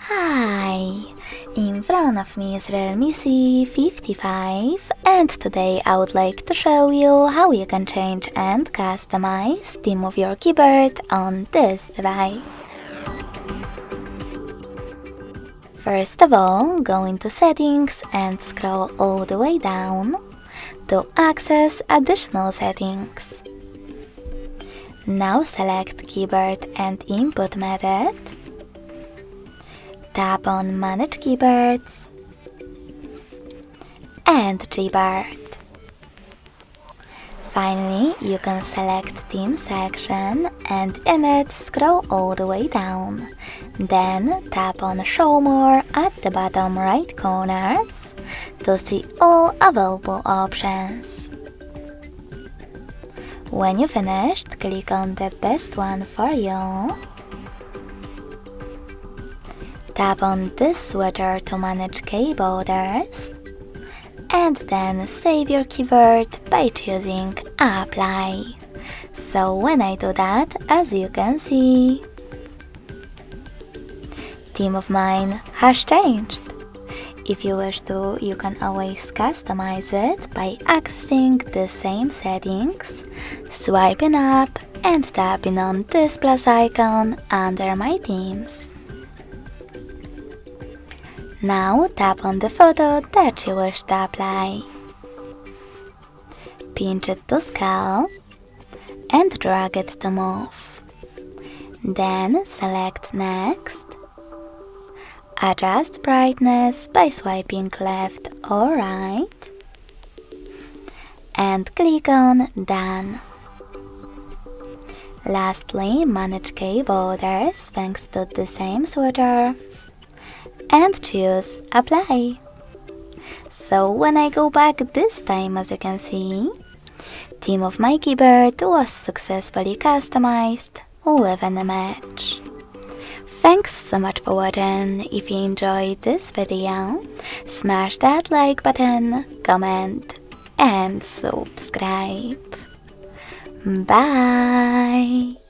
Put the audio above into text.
Hi! In front of me is REALME C55 and today I would like to show you how you can change and customize theme of your keyboard on this device. First of all, go into settings and scroll all the way down to access additional settings. Now select keyboard and input method. Tap on Manage Keyboards and Gboard. Finally, you can select Theme section and in it scroll all the way down. Then tap on Show More at the bottom right corners to see all available options. When you finished, click on the best one for you. Tap on this switcher to manage key borders and then save your keyword by choosing Apply. So when I do that, as you can see, theme of mine has changed. If you wish to, you can always customize it by accessing the same settings, swiping up and tapping on this plus icon under My Themes. Now tap on the photo that you wish to apply. Pinch it to scale and drag it to move. Then select Next. Adjust brightness by swiping left or right. And click on Done. Lastly, manage key borders thanks to the same switcher. And choose Apply. So when I go back this time, as you can see, theme of my keyboard was successfully customized with an image. Thanks so much for watching. If you enjoyed this video, smash that like button, comment and subscribe. Bye!